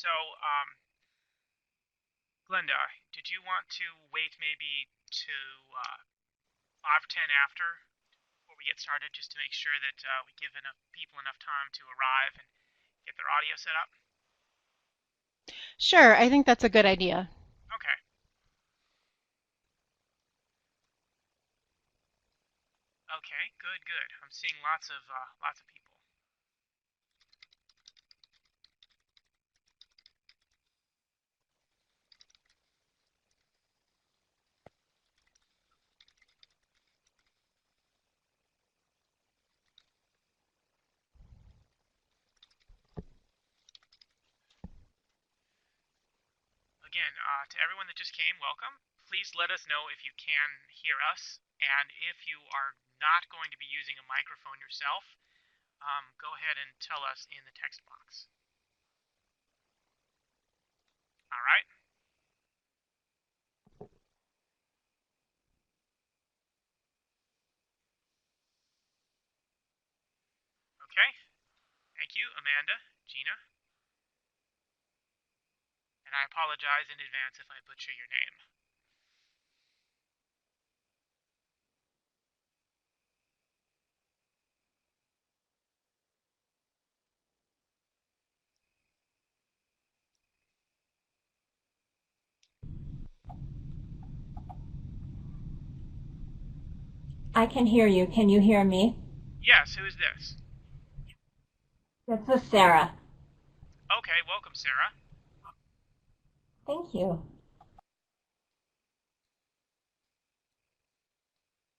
So, Glenda, did you want to wait maybe to 5 or 10 after before we get started, just to make sure that we give enough people enough time to arrive and get their audio set up? Sure, I think that's a good idea. Okay. Okay. Good. Good. I'm seeing lots of people. Again, to everyone that just came, welcome. Please let us know if you can hear us, and if you are not going to be using a microphone yourself, go ahead and tell us in the text box. All right. Okay. Thank you, Amanda, Gina, and I apologize in advance if I butcher your name. I can hear you. Can you hear me? Yes, who is this? This is Sarah. Okay, welcome, Sarah. Thank you.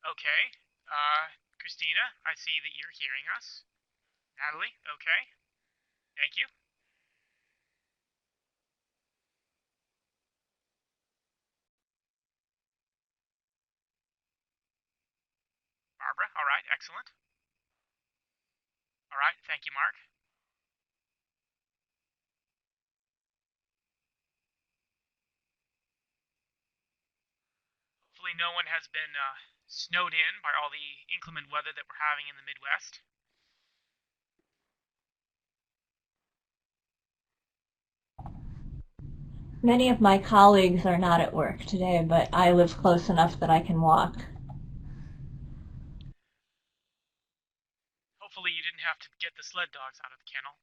Okay, Christina, I see that you're hearing us. Natalie, okay, thank you. Barbara, all right, excellent. All right, thank you, Mark. Hopefully no one has been snowed in by all the inclement weather that we're having in the Midwest. Many of my colleagues are not at work today, but I live close enough that I can walk. Hopefully you didn't have to get the sled dogs out of the kennel.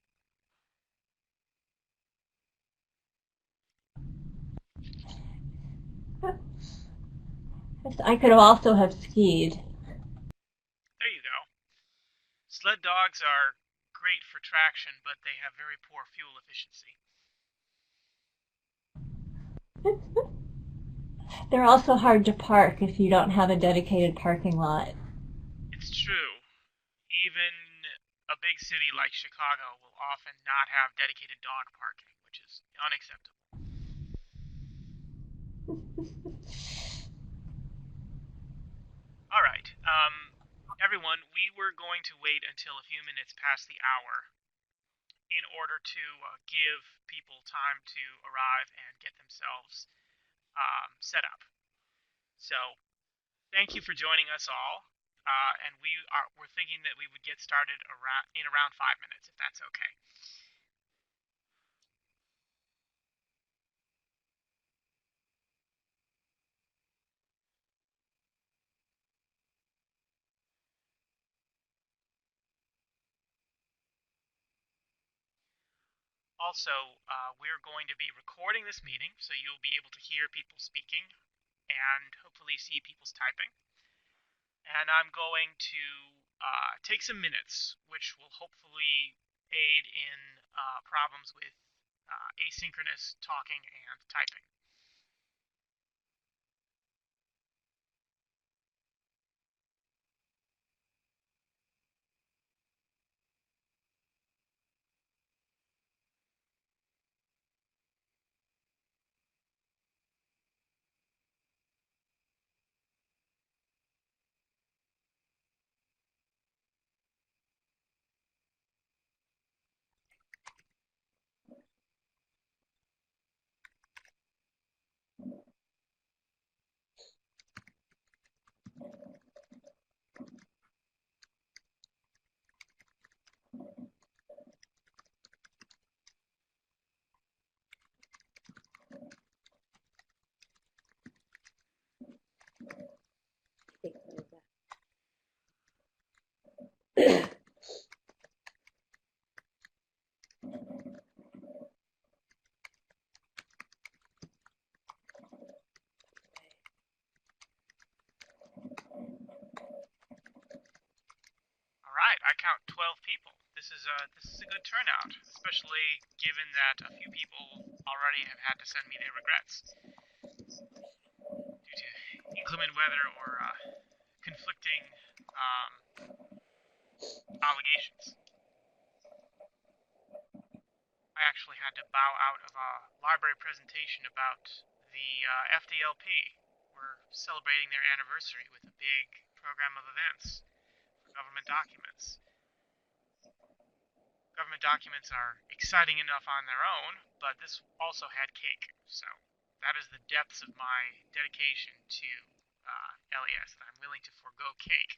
I could also have skied. There you go. Sled dogs are great for traction, but they have very poor fuel efficiency. They're also hard to park if you don't have a dedicated parking lot. It's true. Even a big city like Chicago will often not have dedicated dog parking, which is unacceptable. All right. Everyone, we were going to wait until a few minutes past the hour in order to give people time to arrive and get themselves set up. So, thank you for joining us all. And we're thinking that we would get started around 5 minutes, if that's okay. Also, we're going to be recording this meeting, so you'll be able to hear people speaking and hopefully see people's typing. And I'm going to take some minutes, which will hopefully aid in problems with asynchronous talking and typing. I count 12 people. This is a good turnout, especially given that a few people already have had to send me their regrets due to inclement weather or conflicting um, allegations. I actually had to bow out of a library presentation about the FDLP. We're celebrating their anniversary with a big program of events for government documents. Government documents are exciting enough on their own, but this also had cake. So that is the depths of my dedication to LES, that I'm willing to forego cake,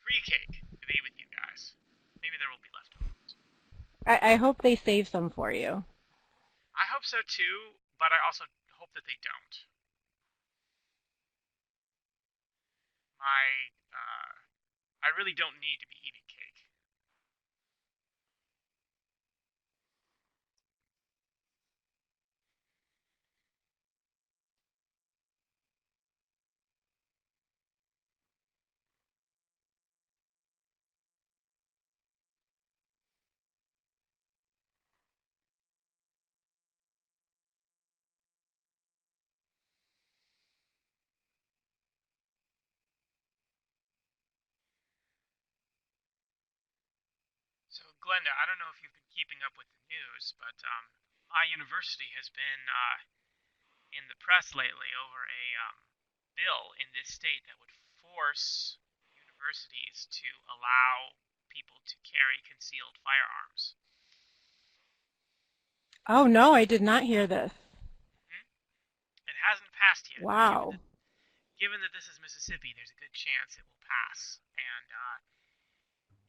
free cake, to be with you guys. Maybe there will be leftovers. I hope they save some for you. I hope so too, but I also hope that they don't. I really don't need to be eating cake. So, Glenda, I don't know if you've been keeping up with the news, but my university has been in the press lately over a bill in this state that would force universities to allow people to carry concealed firearms. Oh no, I did not hear this. Hmm? It hasn't passed yet, but Wow. given that this is Mississippi, there's a good chance it will pass. And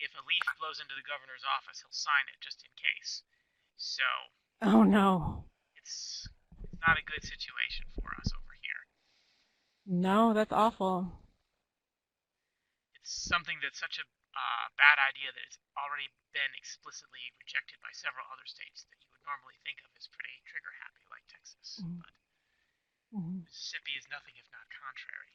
if a leaf blows into the governor's office, he'll sign it just in case. So Oh no. it's not a good situation for us over here. No, that's awful. It's something that's such a bad idea that it's already been explicitly rejected by several other states that you would normally think of as pretty trigger happy, like Texas. But Mm-hmm. Mississippi is nothing if not contrary.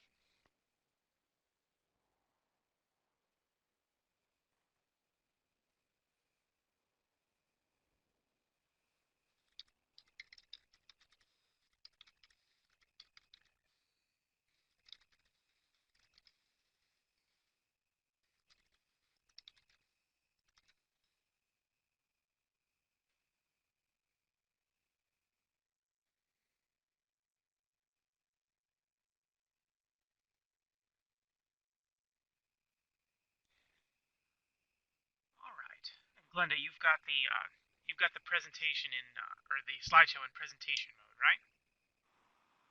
All right, Glenda, you've got the presentation in or the slideshow in presentation mode, right?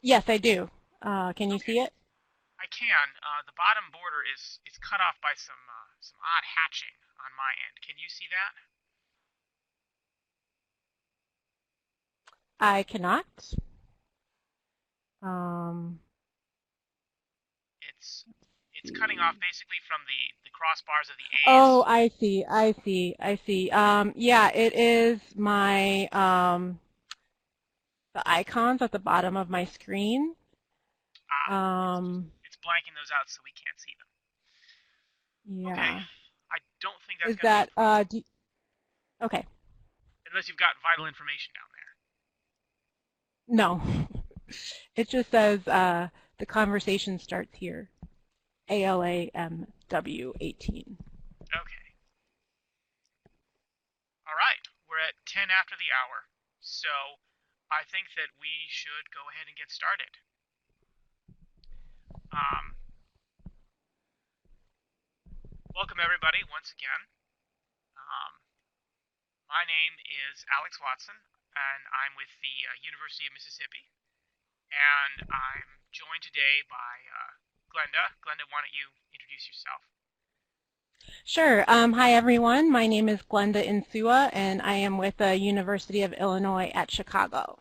Yes, I do. Can you Okay, see it? I can. The bottom border is cut off by some odd hatching on my end. Can you see that? I cannot. Um, It's it's let's cutting off see. basically from the crossbars of the Oh, A's. I see. I see. I see. Yeah, it is my the icons at the bottom of my screen. Ah, Um, it's blanking those out so we can't see them. Okay, yeah. I don't think that's Is going to be a that problem okay. unless you've got vital information down there. No. It just says the conversation starts here. ALAMW18. Okay. All right, we're at 10 after the hour, so I think that we should go ahead and get started. Um, Welcome everybody once again. Um, my name is Alex Watson, and I'm with the University of Mississippi, and I'm joined today by Glenda. Glenda, why don't you introduce yourself? Sure. Hi, everyone. My name is Glenda Insua, and I am with the University of Illinois at Chicago.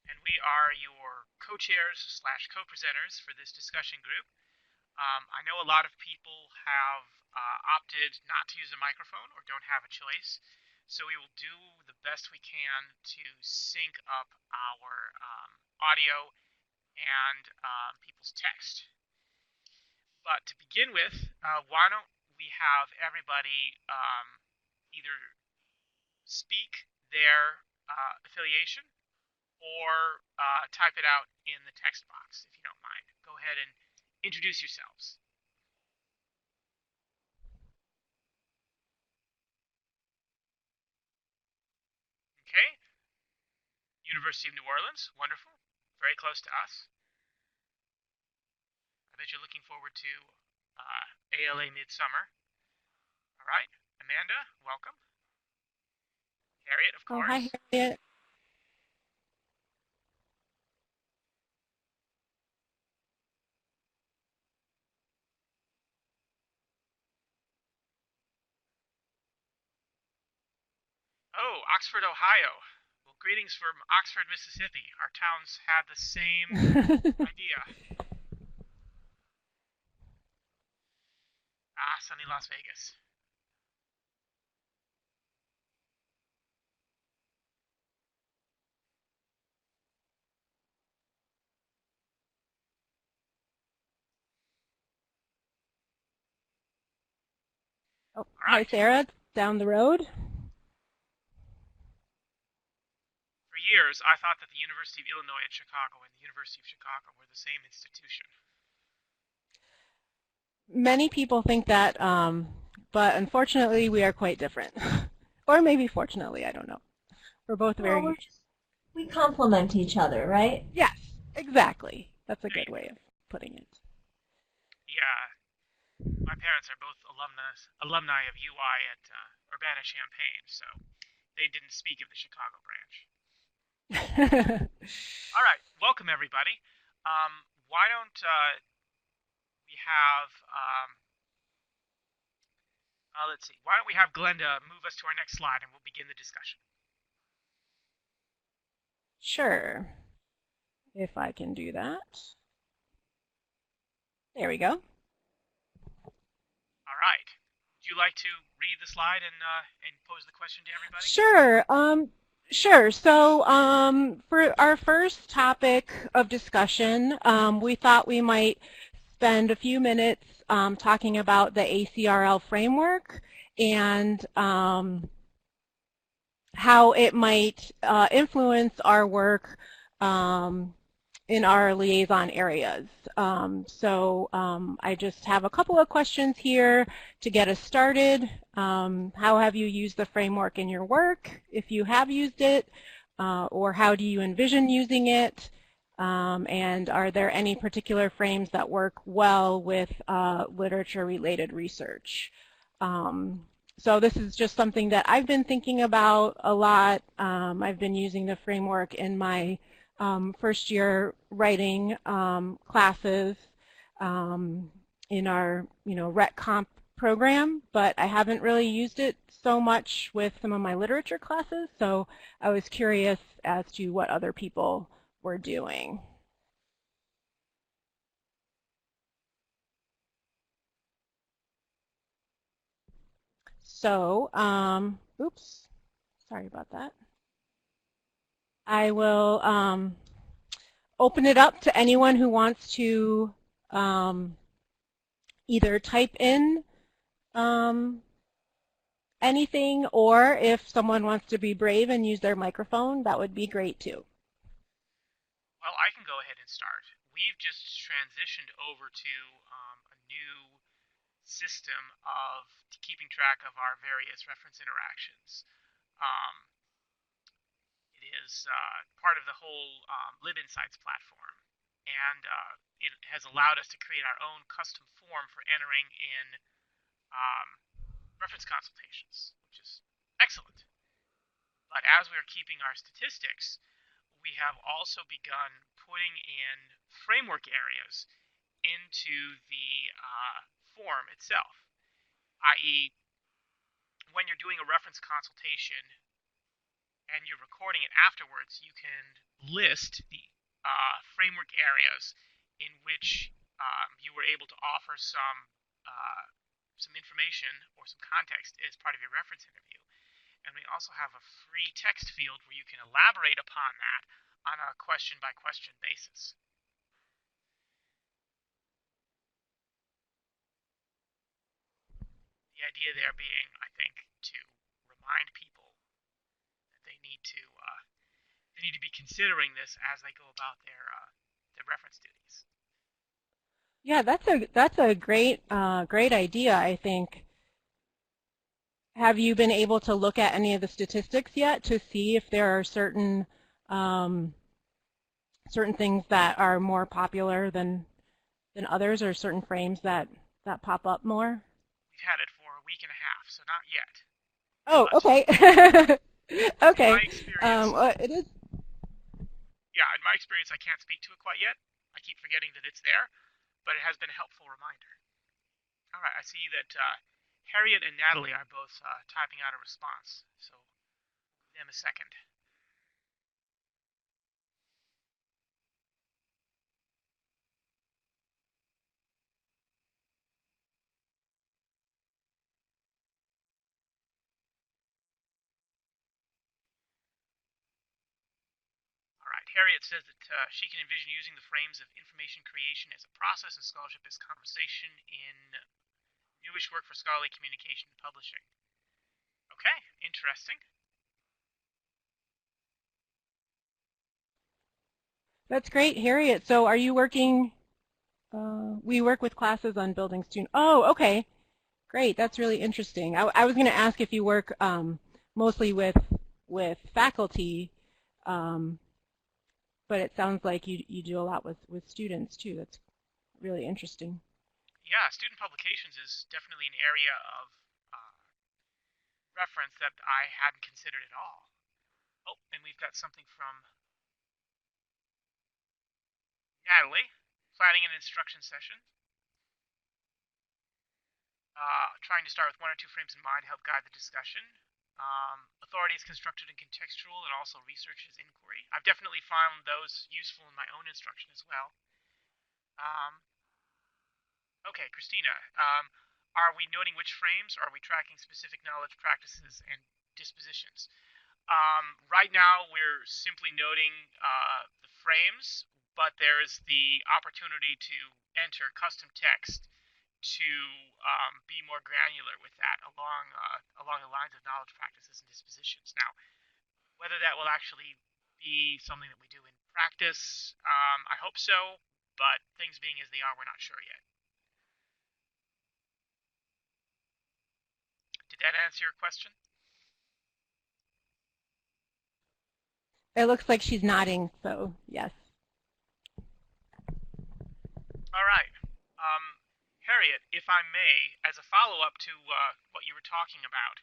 And we are your co-chairs slash co-presenters for this discussion group. I know a lot of people have opted not to use a microphone or don't have a choice, so we will do the best we can to sync up our audio and people's text. But to begin with, why don't we have everybody either speak their affiliation or type it out in the text box, if you don't mind. Go ahead and introduce yourselves. Okay, University of New Orleans, wonderful, very close to us. I bet you're looking forward to ALA Midsummer. All right, Amanda, welcome. Harriet, of Oh, hi, course. Harriet. Oh, Oxford, Ohio. Well, greetings from Oxford, Mississippi. Our towns had the same idea. Ah, sunny Las Vegas. Oh, All hi, right. Sarah, down the road. For years, I thought that the University of Illinois at Chicago and the University of Chicago were the same institution. Many people think that, but unfortunately, we are quite different. Or maybe fortunately, I don't know. We're both Well, very... we complement each other, right? Yes, exactly. That's a There good you way go. of putting it. Yeah, my parents are both alumni of UI at Urbana-Champaign, so they didn't speak of the Chicago branch. All right, welcome everybody. Why don't we have let's see. Why don't we have Glenda move us to our next slide and we'll begin the discussion. Sure, if I can do that. There we go. All right. Would you like to read the slide and pose the question to everybody? Sure. Sure. So for our first topic of discussion, we thought we might spend a few minutes talking about the Acrl framework and how it might influence our work in our liaison areas. I just have a couple of questions here to get us started. How have you used the framework in your work, if you have used it, or how do you envision using it? And are there any particular frames that work well with literature-related research? So this is just something that I've been thinking about a lot. I've been using the framework in my first year writing classes in our Rec Comp program, but I haven't really used it so much with some of my literature classes, so I was curious as to what other people were doing. So, oops, sorry about that. I will open it up to anyone who wants to either type in anything, or if someone wants to be brave and use their microphone, that would be great too. Well, I can go ahead and start. We've just transitioned over to a new system of keeping track of our various reference interactions. Um, it is part of the whole LibInsights platform, and it has allowed us to create our own custom form for entering in um, reference consultations, which is excellent. But as we are keeping our statistics, we have also begun putting in framework areas into the form itself, i.e., when you're doing a reference consultation and you're recording it afterwards, you can list the framework areas in which you were able to offer some information or some context as part of your reference interview. And we also have a free text field where you can elaborate upon that on a question-by-question basis. idea there being, I think, to remind people that they need to be considering this as they go about their reference duties. Yeah, that's a great idea, I think. Have you been able to look at any of the statistics yet to see if there are certain certain things that are more popular than others, or certain frames that pop up more? We've had it for a week and a half, so not yet. Oh, But okay. in Okay. my experience, Well, it is. yeah, in my experience, I can't speak to it quite yet. I keep forgetting that it's there, but it has been a helpful reminder. All right, I see that Harriet and Natalie are both typing out a response, so give them a second. All right, Harriet says that she can envision using the frames of information creation as a process and scholarship as conversation in newish work for scholarly communication and publishing. Okay, interesting. That's great, Harriet. So are you working? We work with classes on building student. Oh, okay. Great. That's really interesting. I was going to ask if you work mostly with faculty, but it sounds like you do a lot with students too. That's really interesting. Yeah, student publications is definitely an area of reference that I hadn't considered at all. Oh, and we've got something from Natalie, planning an instruction session. Trying to start with one or two frames in mind to help guide the discussion. Authority is constructed and contextual, and also research is inquiry. I've definitely found those useful in my own instruction as well. Okay, Christina, are we noting which frames? Or are we tracking specific knowledge, practices, and dispositions? Right now, we're simply noting the frames, but there's the opportunity to enter custom text to be more granular with that along the lines of knowledge, practices, and dispositions. Now, whether that will actually be something that we do in practice, I hope so, but things being as they are, we're not sure yet. Did that answer your question? It looks like she's nodding, so yes. All right. Harriet, if I may, as a follow-up to what you were talking about,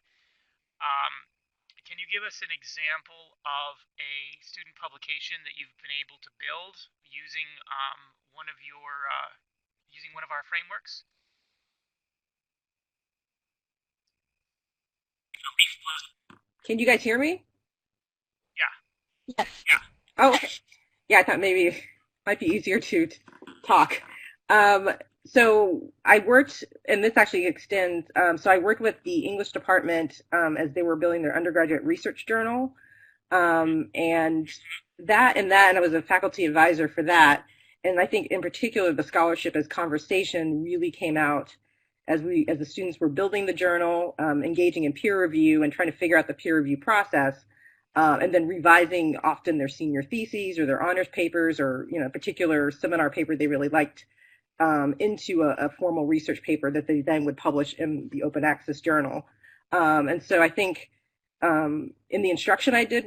can you give us an example of a student publication that you've been able to build using one of our frameworks? Can you guys hear me? Yeah. Yes. Oh, okay. Yeah, I thought maybe it might be easier to talk. So I worked, and this actually extends, so I worked with the English department as they were building their undergraduate research journal. And I was a faculty advisor for that. And I think in particular, the scholarship as conversation really came out as the students were building the journal, engaging in peer review and trying to figure out the peer review process, and then revising often their senior theses or their honors papers or, a particular seminar paper they really liked, into a formal research paper that they then would publish in the open access journal. And so I think in the instruction I did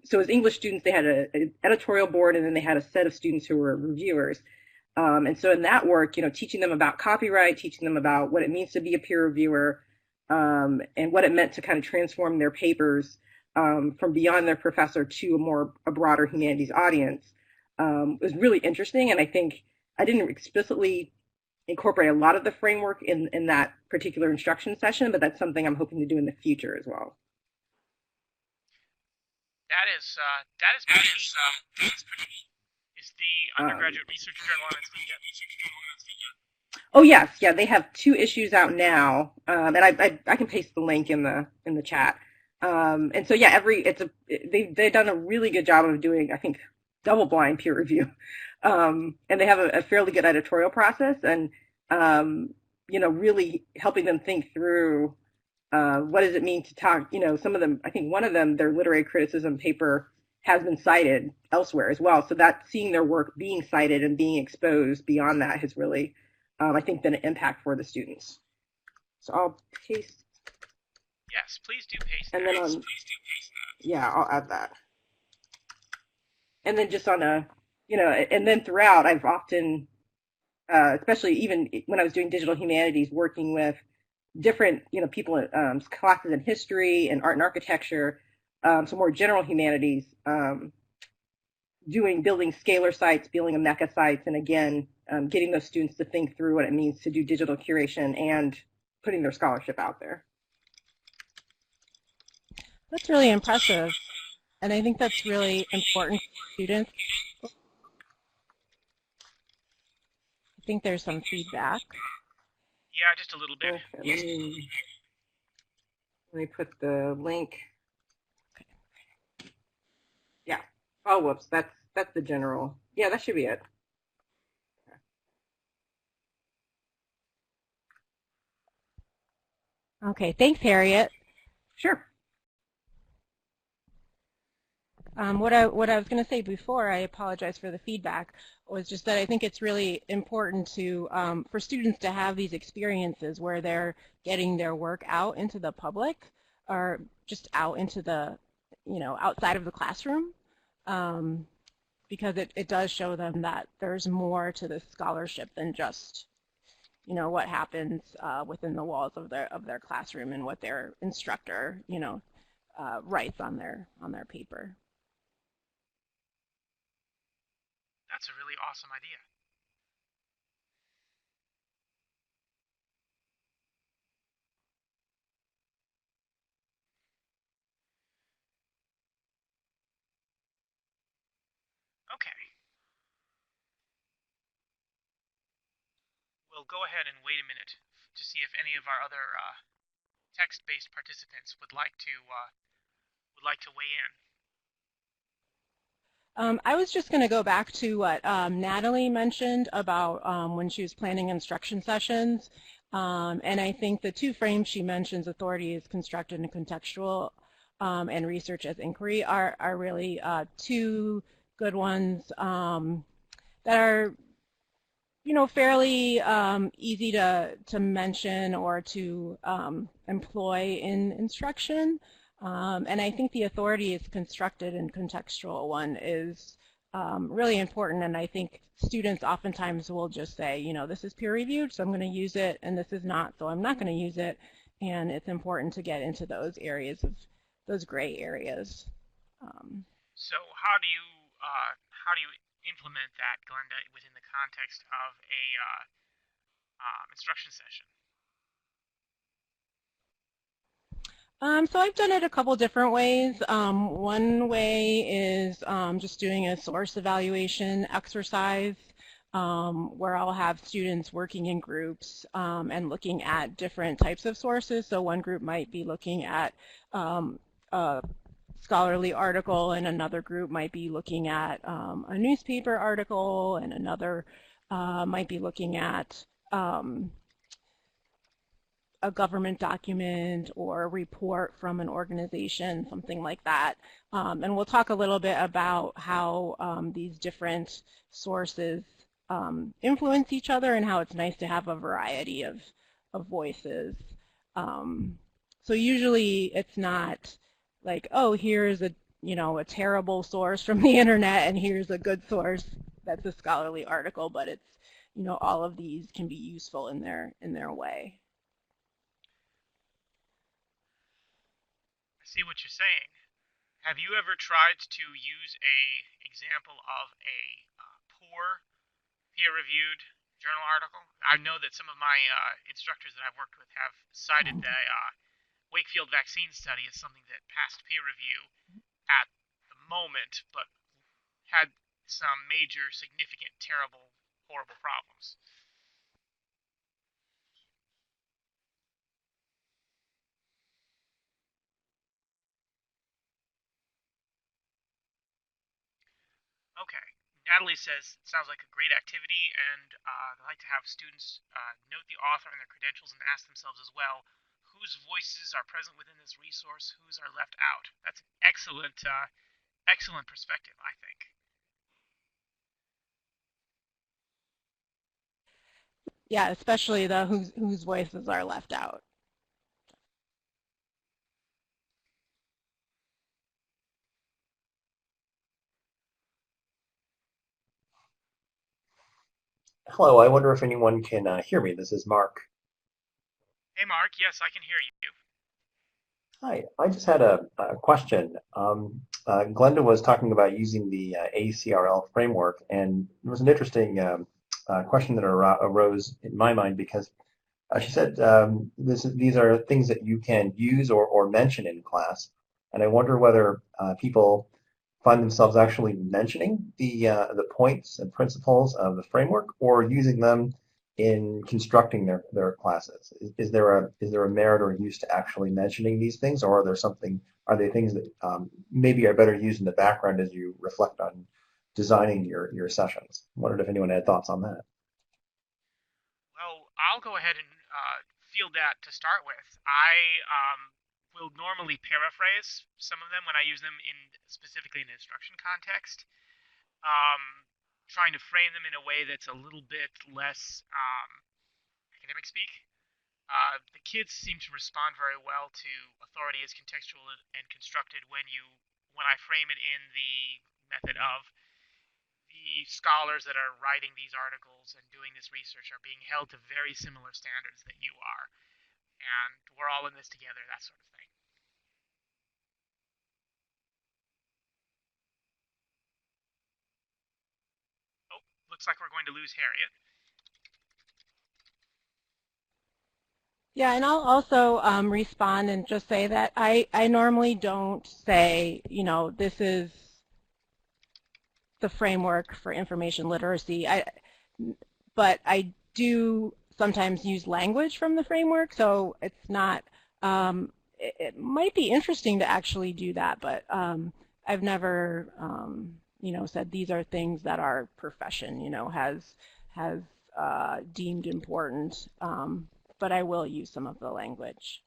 so as English students, they had an editorial board, and then they had a set of students who were reviewers. And so in that work, teaching them about copyright, teaching them about what it means to be a peer reviewer, and what it meant to kind of transform their papers from beyond their professor to a broader humanities audience, was really interesting. And I think I didn't explicitly incorporate a lot of the framework in that particular instruction session, but that's something I'm hoping to do in the future as well. That is pretty neat. Is the undergraduate research journal on its feet yet? Oh yes, yeah, they have 2 issues out now, and I can paste the link in the chat. And so yeah, they've done a really good job of doing, I think, double-blind peer review, and they have a fairly good editorial process. And really helping them think through what does it mean to talk. Some of them, I think one of them, their literary criticism paper has been cited elsewhere as well. So that seeing their work being cited and being exposed beyond that has really, I think, been an impact for the students. So I'll paste. Yes, please do paste and that. then yeah, I'll add that. And then just on and then throughout, I've often, especially even when I was doing digital humanities, working with different, people, classes in history and art and architecture, some more general humanities, building scalar sites, building mecha sites, and again, getting those students to think through what it means to do digital curation and putting their scholarship out there. That's really impressive. And I think that's really important for students. I think there's some feedback. Yeah, just a little bit. Okay, let me put the link. Okay. Yeah. Oh, whoops. That's the general. Yeah, that should be it. Okay. Thanks, Harriet. Sure. What I was going to say before, I apologize for the feedback, was just that I think it's really important to for students to have these experiences where they're getting their work out into the public, or just out into the, outside of the classroom, because it does show them that there's more to this scholarship than just, what happens within the walls of their classroom and what their instructor, writes on their paper. That's a really awesome idea. Okay. We'll go ahead and wait a minute to see if any of our other text-based participants would like to weigh in. I was just going to go back to what Natalie mentioned about when she was planning instruction sessions, and I think the two frames she mentions, authority as constructed and contextual, and research as inquiry, are really two good ones that are, fairly easy to mention or to employ in instruction. And I think the authority is constructed and contextual one is really important, and I think students oftentimes will just say, this is peer reviewed, so I'm going to use it, and this is not, so I'm not going to use it, and it's important to get into those areas of those gray areas. So how do you implement that, Glenda, within the context of a instruction session? So I've done it a couple different ways. One way is just doing a source evaluation exercise where I'll have students working in groups and looking at different types of sources. So one group might be looking at a scholarly article, and another group might be looking at a newspaper article, and another might be looking at a government document or a report from an organization, something like that. And we'll talk a little bit about how these different sources influence each other and how it's nice to have a variety of voices. So usually it's not like, oh, here's a terrible source from the internet and here's a good source that's a scholarly article, but it's, all of these can be useful in their way. See what you're saying. Have you ever tried to use a example of a poor peer-reviewed journal article? I know that some of my instructors that I've worked with have cited the Wakefield vaccine study as something that passed peer review at the moment, but had some major, significant, terrible, horrible problems. Okay, Natalie says, it sounds like a great activity, and I'd like to have students note the author and their credentials and ask themselves as well, whose voices are present within this resource, whose are left out. That's an excellent perspective, I think. Yeah, especially the whose voices are left out. Hello, I wonder if anyone can hear me. This is Mark. Hey, Mark. Yes, I can hear you. Hi, I just had a question. Glenda was talking about using the Acrl framework, and it was an interesting question that arose in my mind because she said these are things that you can use or mention in class, and I wonder whether people find themselves actually mentioning the points and principles of the framework or using them in constructing their classes. Is there a merit or use to actually mentioning these things, or are they things that maybe are better used in the background as you reflect on designing your sessions? I wondered if anyone had thoughts on that. Well, I'll go ahead and field that to start with. I will normally paraphrase some of them when I use them in specifically in instruction context, um, trying to frame them in a way that's a little bit less academic speak. The kids seem to respond very well to authority as contextual and constructed when I frame it in the method of the scholars that are writing these articles and doing this research are being held to very similar standards that you are, and we're all in this together, that sort of thing. Oh, looks like we're going to lose Harriet. Yeah, and I'll also respond and just say that I normally don't say, this is the framework for information literacy. But I do sometimes use language from the framework, so it's not, it might be interesting to actually do that, but I've never, said these are things that our profession, has deemed important, but I will use some of the language.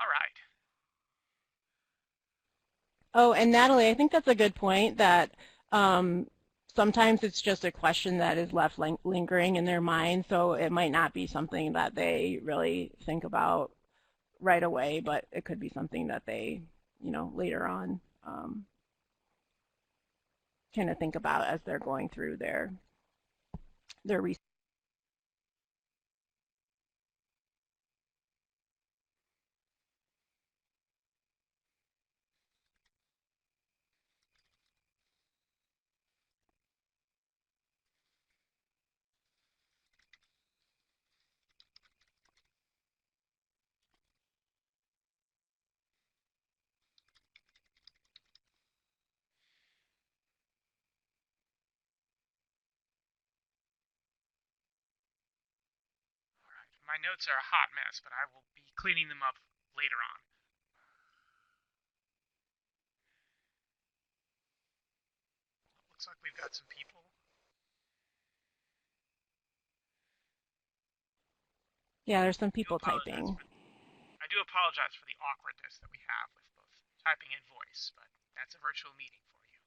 All right. Oh, and Natalie, I think that's a good point that sometimes it's just a question that is left lingering in their mind, so it might not be something that they really think about right away, but it could be something that they, later on kind of think about as they're going through their research. All right. My notes are a hot mess, but I will be cleaning them up later on. Looks like we've got some people. Yeah, there's some people typing. I do apologize for the awkwardness that we have with both typing and voice, but that's a virtual meeting for you.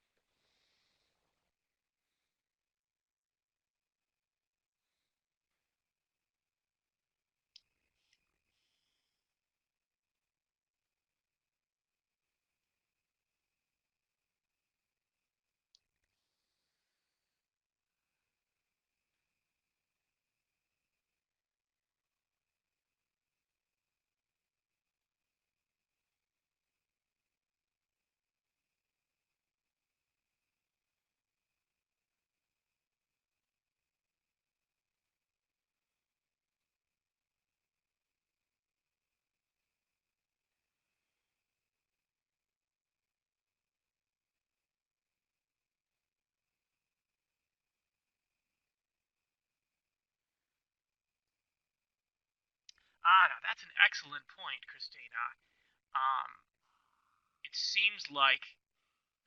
Now that's an excellent point, Christina. Um, it seems like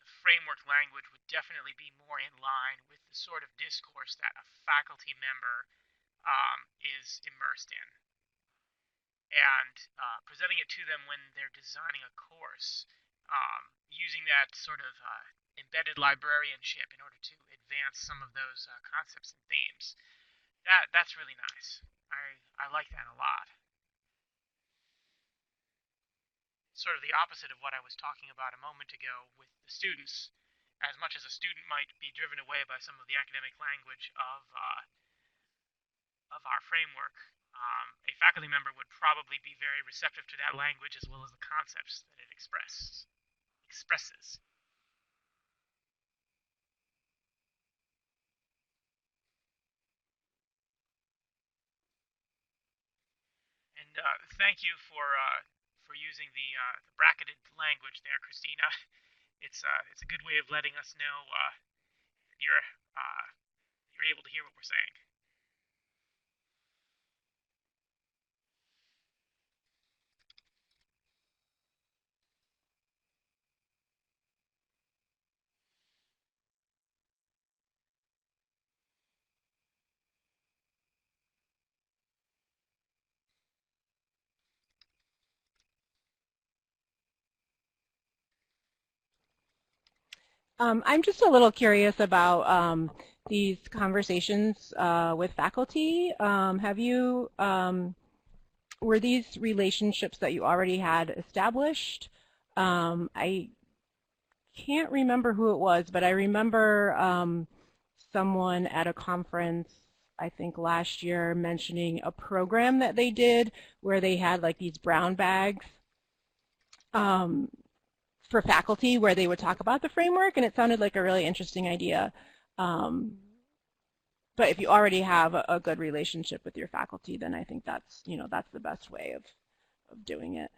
the framework language would definitely be more in line with the sort of discourse that a faculty member is immersed in, and presenting it to them when they're designing a course, using that sort of embedded librarianship in order to advance some of those concepts and themes. That's really nice. I like that a lot. Sort of the opposite of what I was talking about a moment ago with the students. As much as a student might be driven away by some of the academic language of our framework, a faculty member would probably be very receptive to that language as well as the concepts that it expresses. And thank you for using the bracketed language there, Christina. It's a good way of letting us know you're uh, you're able to hear what we're saying. I'm just a little curious about these conversations with faculty. Were these relationships that you already had established? I can't remember who it was, but I remember someone at a conference, I think last year, mentioning a program that they did where they had like these brown bags um, for faculty where they would talk about the framework, and it sounded like a really interesting idea. Um, but if you already have a good relationship with your faculty, then I think that's the best way of doing it.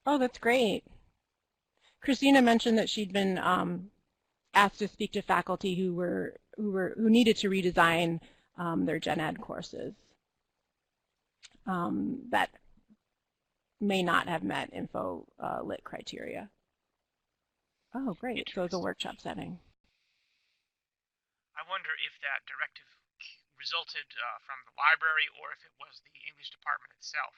Oh, that's great. Christina mentioned that she'd been asked to speak to faculty who needed to redesign their gen ed courses that may not have met info lit criteria. Oh, great. So it's a workshop setting. I wonder if that directive resulted from the library or if it was the English department itself.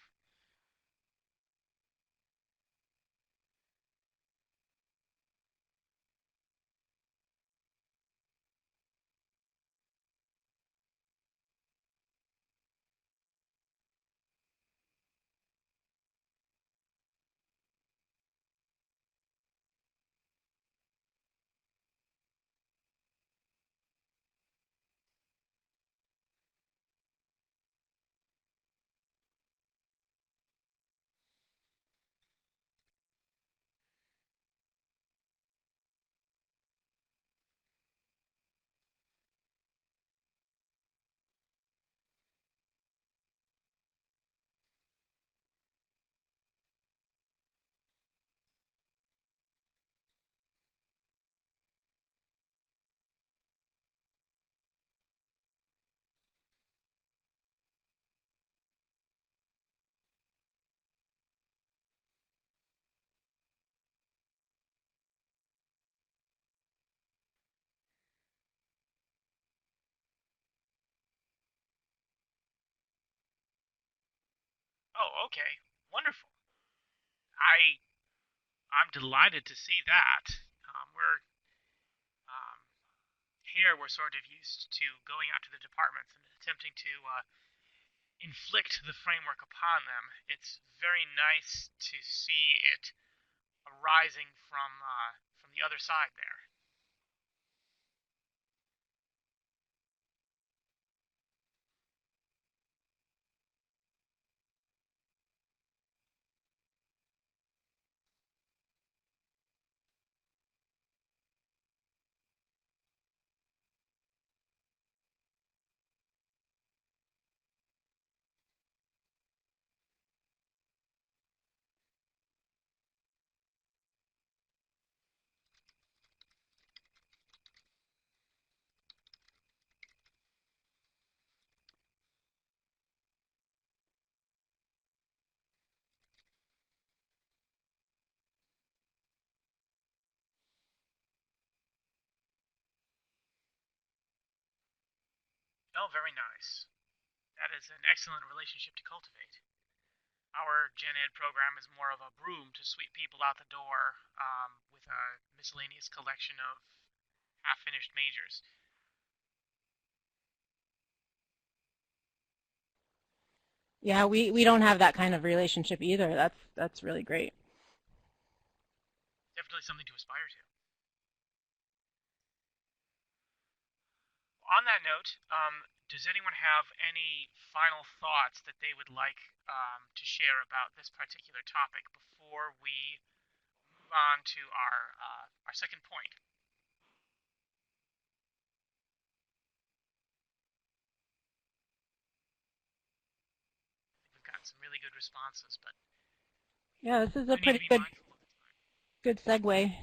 Oh, okay. Wonderful. I I'm delighted to see that. We're um, Here we're sort of used to going out to the departments and attempting to inflict the framework upon them. It's very nice to see it arising from the other side there. Oh, very nice. That is an excellent relationship to cultivate. Our Gen Ed program is more of a broom to sweep people out the door with a miscellaneous collection of half-finished majors. Yeah, we don't have that kind of relationship either. That's really great. Definitely something to aspire to. On that note, does anyone have any final thoughts that they would like to share about this particular topic before we move on to our second point? We've gotten some really good responses, but Yeah, this is a we need to pretty be good mindful of the time. good segue.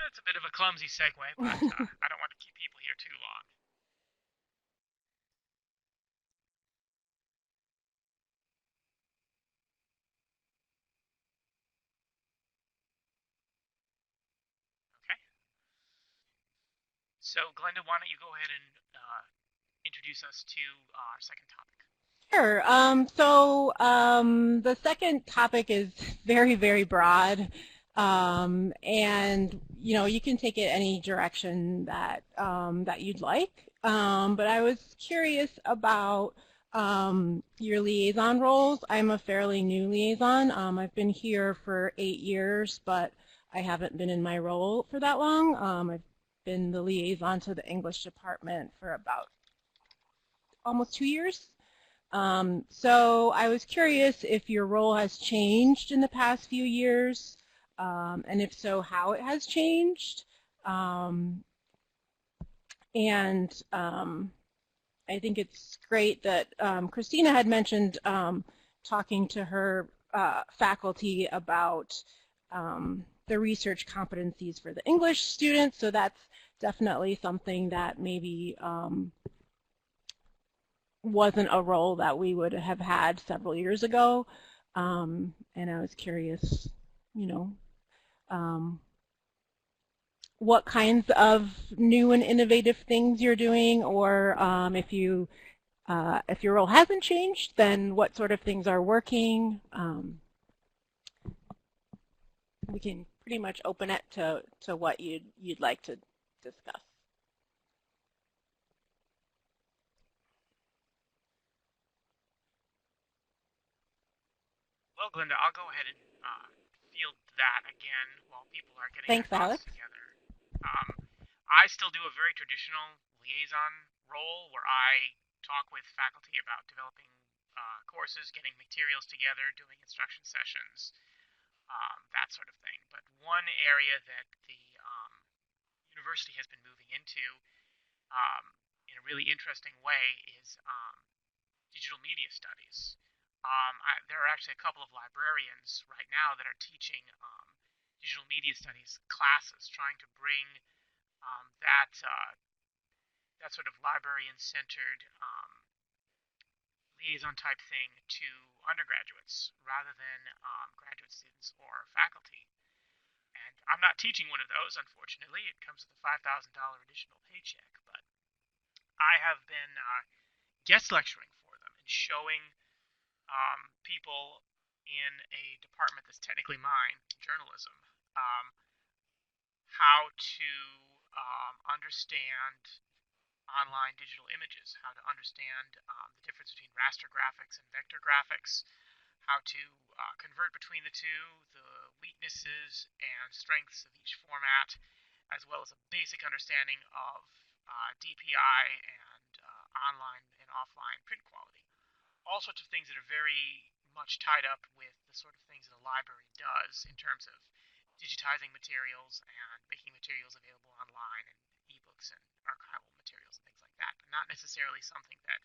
It's a bit of a clumsy segue, but I don't want to keep people here too long. Okay. So, Glenda, why don't you go ahead and introduce us to our second topic? Sure. The second topic is very, very broad, and you can take it any direction that you'd like. But I was curious about your liaison roles. I'm a fairly new liaison. I've been here for 8 years, but I haven't been in my role for that long. I've been the liaison to the English department for about almost 2 years. So I was curious if your role has changed in the past few years, and if so, how it has changed. I think it's great that Christina had mentioned talking to her faculty about the research competencies for the English students, so that's definitely something that maybe wasn't a role that we would have had several years ago, and I was curious, what kinds of new and innovative things you're doing, or if your role hasn't changed, then what sort of things are working. We can pretty much open it to what you'd like to discuss. Well, Glenda, I'll go ahead and field that again while people are getting their Thanks, thoughts Alex. together. I still do a very traditional liaison role where I talk with faculty about developing courses, getting materials together, doing instruction sessions, that sort of thing. But one area that the university has been moving into in a really interesting way is digital media studies. There are actually a couple of librarians right now that are teaching digital media studies classes, trying to bring that sort of librarian-centered liaison type thing to undergraduates rather than graduate students or faculty. And I'm not teaching one of those, unfortunately. It comes with a $5,000 additional paycheck, but I have been guest lecturing for them and showing people in a department that's technically mine, journalism, how to understand online digital images, how to understand the difference between raster graphics and vector graphics, how to convert between the two, the weaknesses and strengths of each format, as well as a basic understanding of DPI and online and offline print quality. All sorts of things that are very much tied up with the sort of things that a library does in terms of digitizing materials and making materials available online and ebooks and archival materials and things like that, but not necessarily something that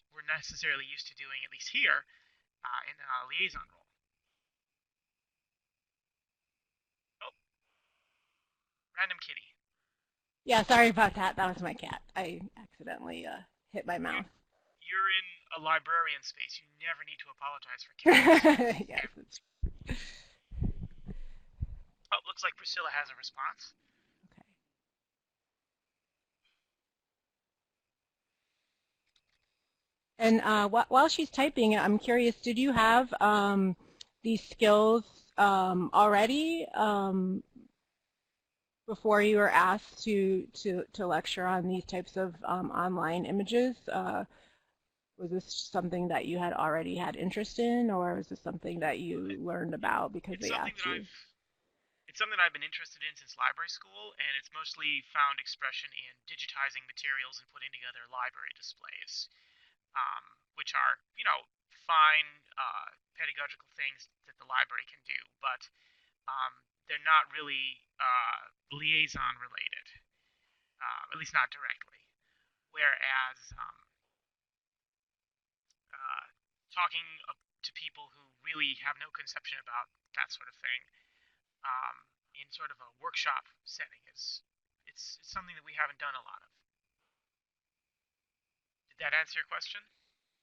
we're necessarily used to doing, at least here, in a liaison role. Oh, random kitty. Yeah, sorry about that. That was my cat. I accidentally hit my mouse. You're in a librarian space. You never need to apologize for kitties. Yes. Oh, looks like Priscilla has a response. Okay. And while she's typing, I'm curious, did you have these skills already before you were asked to lecture on these types of online images? Was this something that you had already had interest in, or was this something that you learned about because It's they something asked that you? I've been interested in since library school, and it's mostly found expression in digitizing materials and putting together library displays, which are, fine pedagogical things that the library can do, but they're not really liaison related, at least not directly. Whereas uh, talking to people who really have no conception about that sort of thing in sort of a workshop setting is it's something that we haven't done a lot of. Did that answer your question?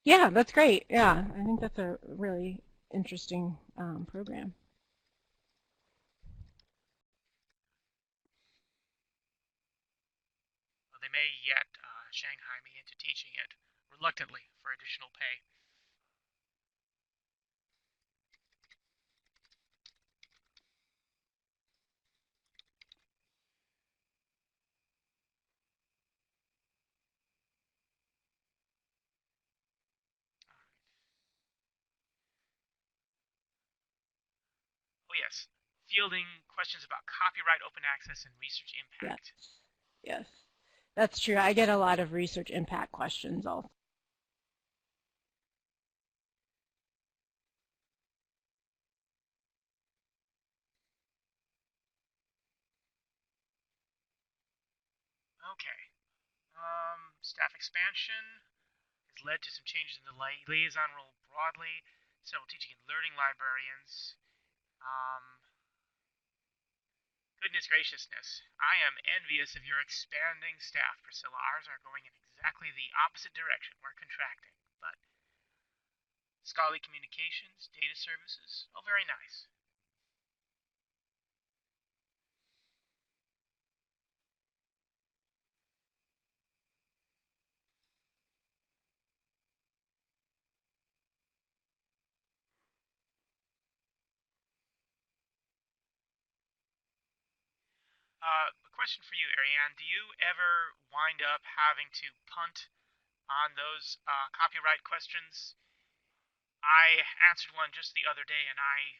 Yeah, that's great. Yeah, I think that's a really interesting program. Well, they may yet Shanghai me into teaching it reluctantly for additional pay. Oh yes, fielding questions about copyright, open access, and research Yes, impact. yes, that's true. I get a lot of research impact questions also. Okay. Staff expansion has led to some changes in the liaison role broadly. Several teaching and learning librarians. Um, Goodness graciousness. I am envious of your expanding staff, Priscilla. Ours are going in exactly the opposite direction. We're contracting. But scholarly communications, data services, oh, very nice. A question for you, Ariane. Do you ever wind up having to punt on those copyright questions? I answered one just the other day, and I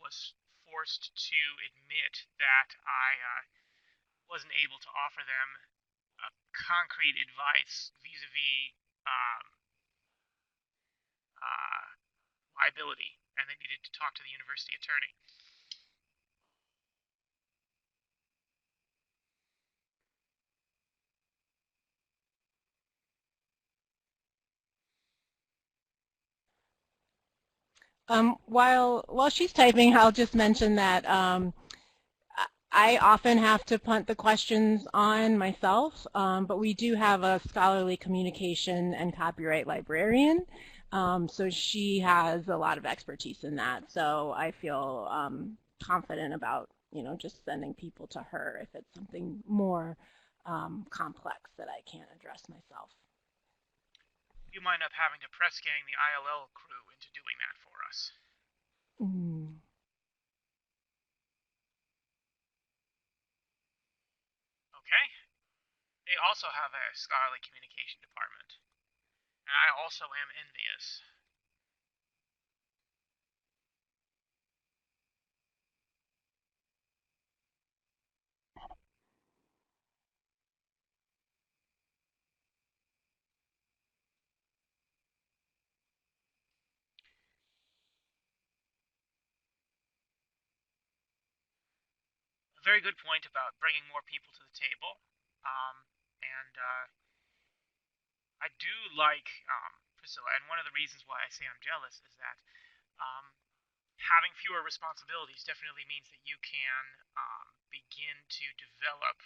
was forced to admit that I wasn't able to offer them concrete advice vis-a-vis um, uh, liability, and they needed to talk to the university attorney. While she's typing, I'll just mention that I often have to punt the questions on myself, but we do have a scholarly communication and copyright librarian, so she has a lot of expertise in that. So I feel confident about just sending people to her if it's something more complex that I can't address myself. You might up having to press gang the ILL crew into doing that for us. Mm. Okay. They also have a scholarly communication department, and I also am envious. A very good point about bringing more people to the table, and I do like Priscilla, and one of the reasons why I say I'm jealous is that um, having fewer responsibilities definitely means that you can begin to develop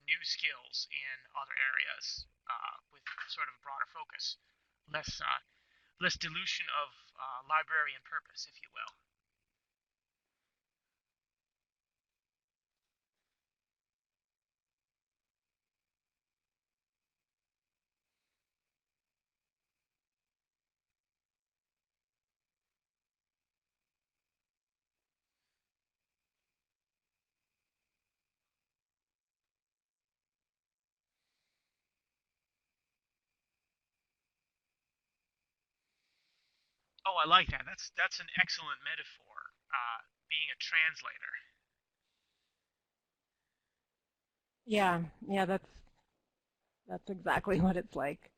new skills in other areas with sort of a broader focus, less less dilution of librarian purpose, if you will. Oh, I like that. That's an excellent metaphor. Being a translator. Yeah, yeah, that's exactly what it's like.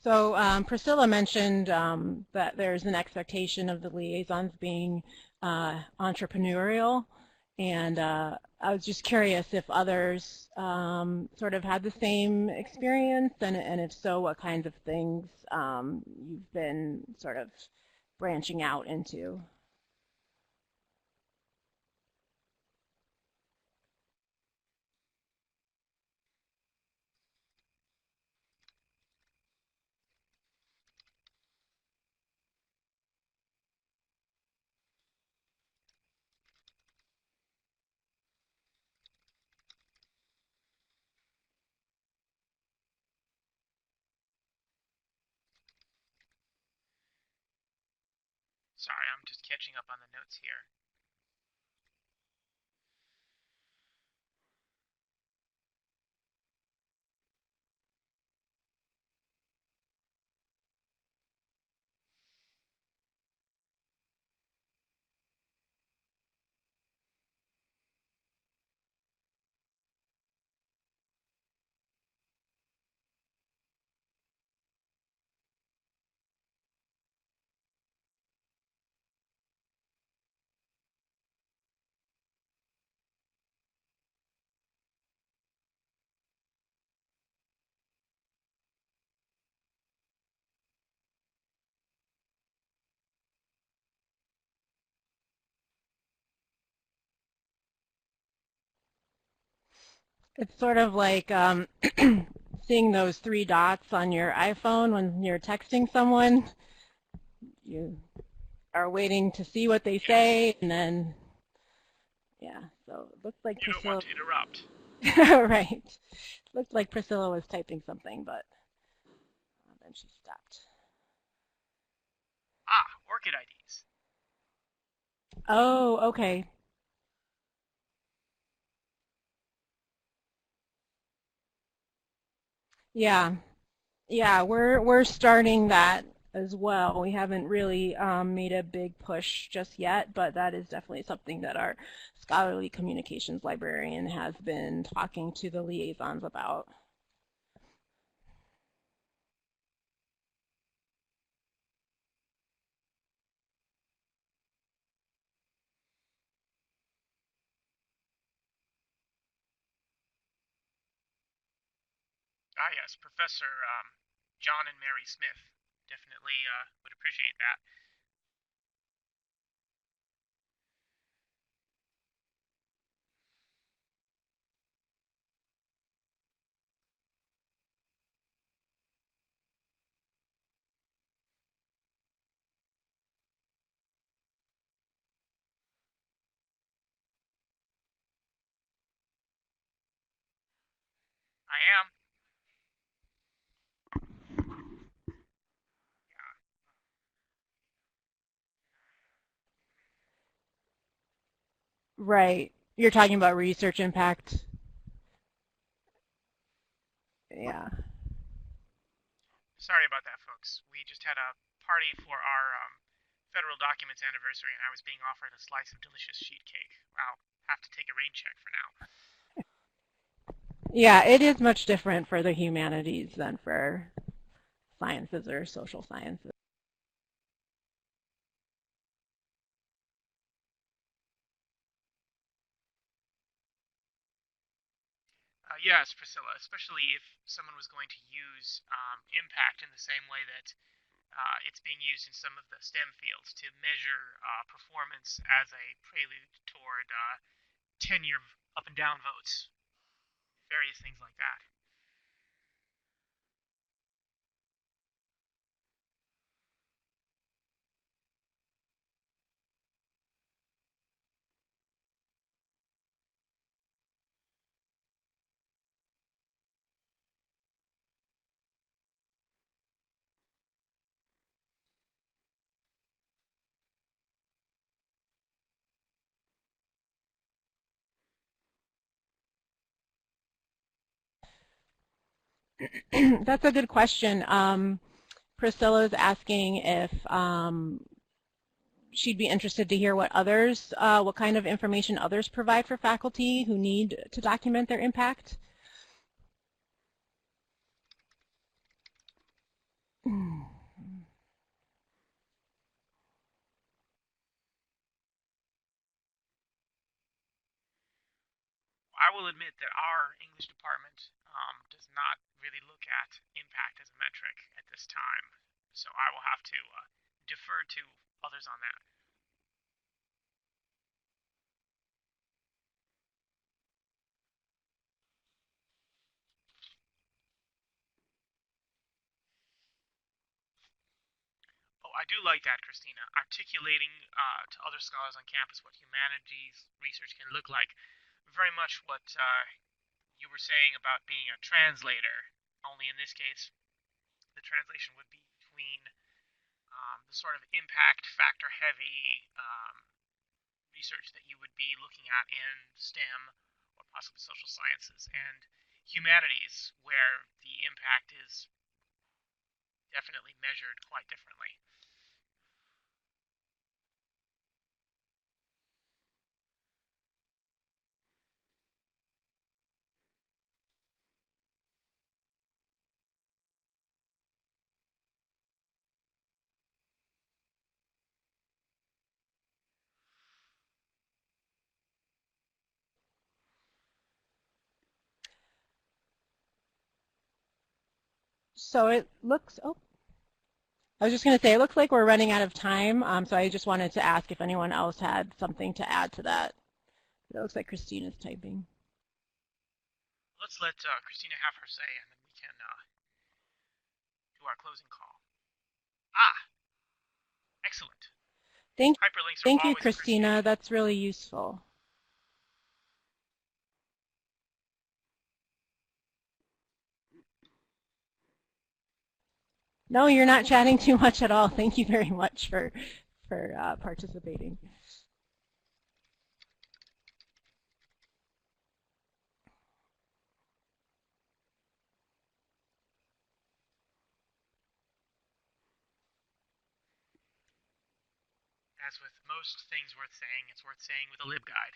So Priscilla mentioned that there's an expectation of the liaisons being entrepreneurial, and I was just curious if others sort of had the same experience, and if so, what kinds of things you've been sort of branching out into. Sorry, I'm just catching up on the notes here. It's sort of like seeing those three dots on your iPhone when you're texting someone. You are waiting to see what they Yes. say, and then, yeah, so it looked like You don't want Priscilla, to interrupt. right. Looked like Priscilla was typing something, but then she stopped. Ah, ORCID IDs. Oh, okay. Yeah, yeah, we're starting that as well. We haven't really made a big push just yet, but that is definitely something that our scholarly communications librarian has been talking to the liaisons about. Ah, yes, Professor John and Mary Smith. Definitely would appreciate that. I am. Right. You're talking about research impact. Yeah. Sorry about that, folks. We just had a party for our federal documents anniversary, and I was being offered a slice of delicious sheet cake. I'll have to take a rain check for now. Yeah, it is much different for the humanities than for sciences or social sciences. Yes, Priscilla, especially if someone was going to use impact in the same way that it's being used in some of the STEM fields to measure performance as a prelude toward tenure up and down votes, various things like that. That's a good question. Priscilla's asking if she'd be interested to hear what others, what kind of information others provide for faculty who need to document their impact. I will admit that our English department does not really look at impact as a metric at this time, so I will have to defer to others on that. Oh, I do like that, Christina. Articulating to other scholars on campus what humanities research can look like. Very much what you were saying about being a translator, only in this case, the translation would be between the sort of impact factor heavy research that you would be looking at in STEM or possibly social sciences and humanities, where the impact is definitely measured quite differently. So it looks, oh, I was just going to say, it looks like we're running out of time, so I just wanted to ask if anyone else had something to add to that. It looks like Christina's typing. Let's let Christina have her say, and then we can do our closing call. Excellent. Hyperlinks are Thank you, always Christina. That's really useful. No, you're not chatting too much at all. Thank you very much for participating. As with most things worth saying, it's worth saying with a libguide.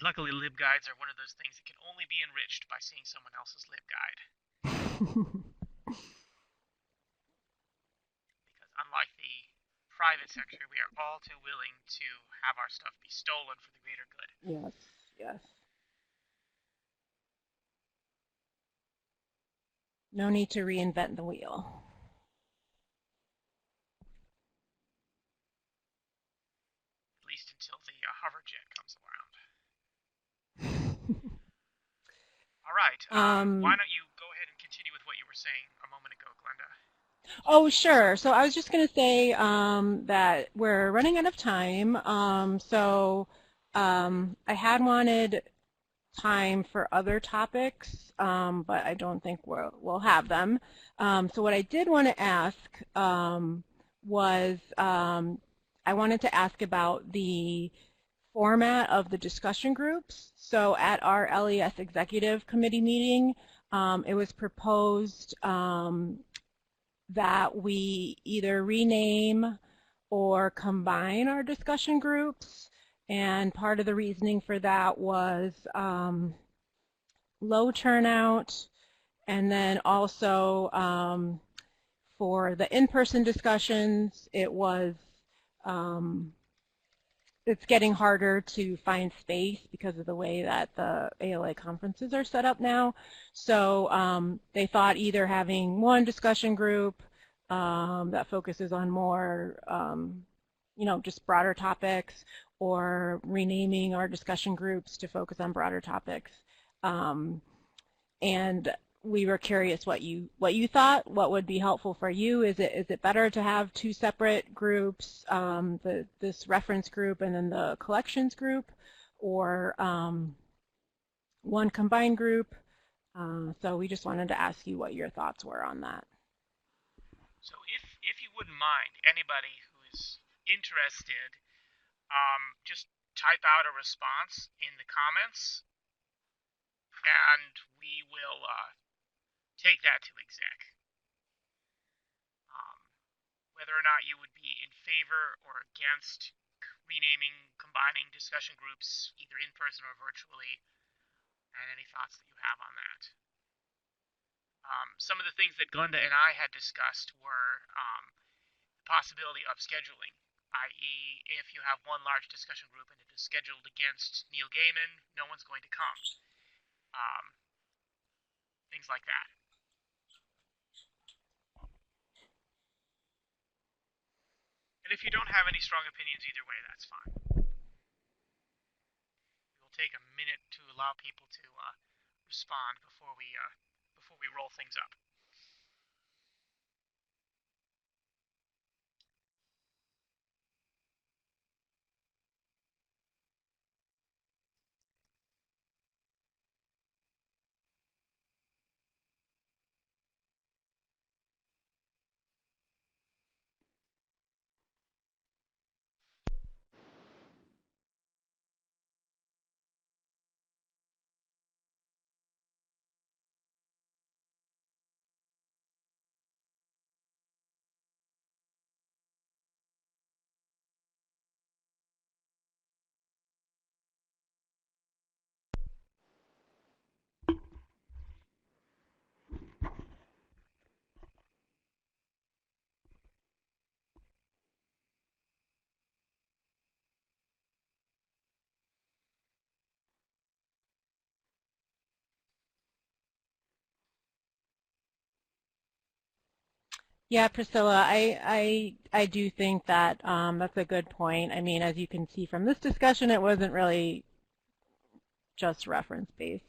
And luckily, libguides are one of those things that can only be enriched by seeing someone else's libguide. Because unlike the private sector, we are all too willing to have our stuff be stolen for the greater good. Yes, yes. No need to reinvent the wheel. At least until the hover jet comes around. All right. Why don't you go ahead and continue with what you were saying a moment ago, Glenda? Oh, sure. So I was just going to say that we're running out of time. I had wanted time for other topics, but I don't think we'll have them. So what I did want to ask was I wanted to ask about the format of the discussion groups. So at our LES Executive Committee meeting, it was proposed that we either rename or combine our discussion groups. And part of the reasoning for that was low turnout, and then also for the in-person discussions, it's getting harder to find space because of the way that the ALA conferences are set up now. So they thought either having one discussion group that focuses on more, just broader topics, or renaming our discussion groups to focus on broader topics. And we were curious what you thought. What would be helpful for you? Is it better to have two separate groups, this reference group and then the collections group, or one combined group? So we just wanted to ask you what your thoughts were on that. So if you wouldn't mind, anybody who is interested, just type out a response in the comments, and we will take that to exec. Whether or not you would be in favor or against renaming, combining discussion groups, either in person or virtually, and any thoughts that you have on that. Some of the things that Glenda and I had discussed were the possibility of scheduling, i.e. if you have one large discussion group and it is scheduled against Neil Gaiman, no one's going to come. Things like that. And if you don't have any strong opinions either way, that's fine. We'll take a minute to allow people to respond before we roll things up. Yeah, Priscilla, I do think that that's a good point. I mean, as you can see from this discussion, it wasn't really just reference-based.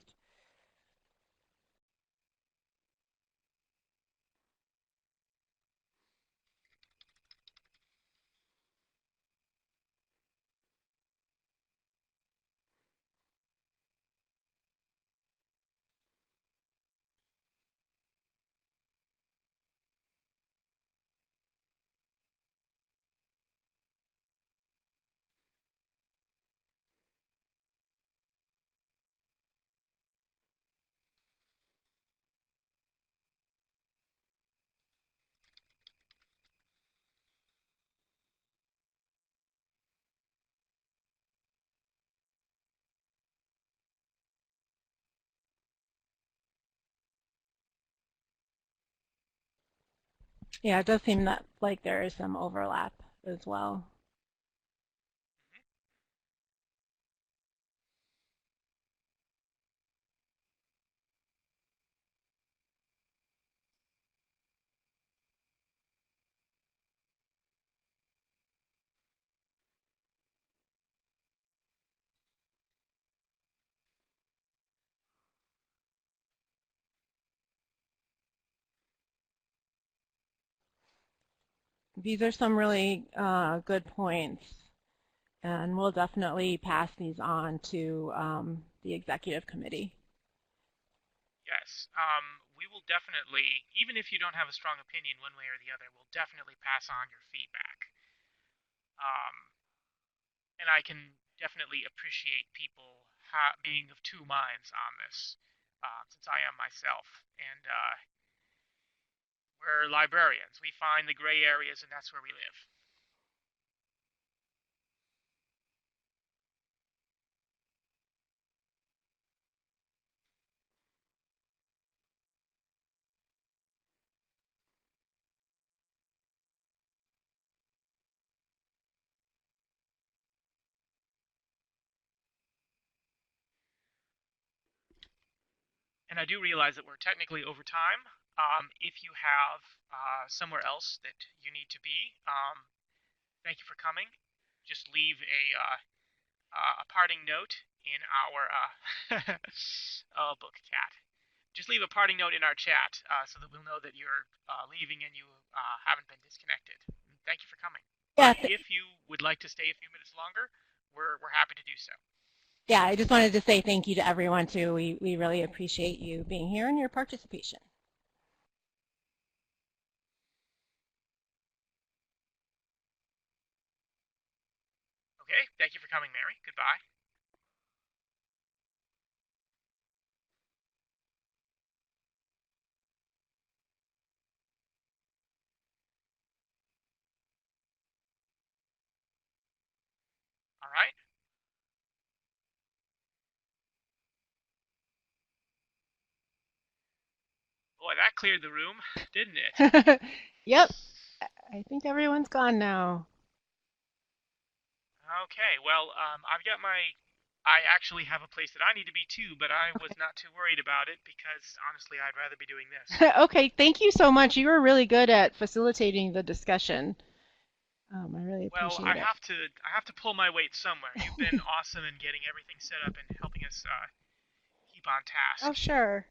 Yeah, it does seem that like there is some overlap as well. These are some really good points, and we'll definitely pass these on to the executive committee. Yes, we will definitely, even if you don't have a strong opinion one way or the other, we'll definitely pass on your feedback. And I can definitely appreciate people being of two minds on this, since I am myself. And we're librarians. We find the gray areas, and that's where we live. And I do realize that we're technically over time. If you have somewhere else that you need to be, thank you for coming. Just leave a parting note in our oh, book cat. Just leave a parting note in our chat so that we'll know that you're leaving and you haven't been disconnected. Thank you for coming. Yeah. If you would like to stay a few minutes longer, we're happy to do so. Yeah, I just wanted to say thank you to everyone too. We really appreciate you being here and your participation. Okay, thank you for coming, Mary. Goodbye. All right. Boy, that cleared the room, didn't it? Yep. I think everyone's gone now. Okay, well, I actually have a place that I need to be too, but I was not too worried about it because honestly, I'd rather be doing this. Okay, thank you so much. You were really good at facilitating the discussion. I really Well, appreciate it. I have to pull my weight somewhere. You've been awesome in getting everything set up and helping us keep on task. Oh, sure.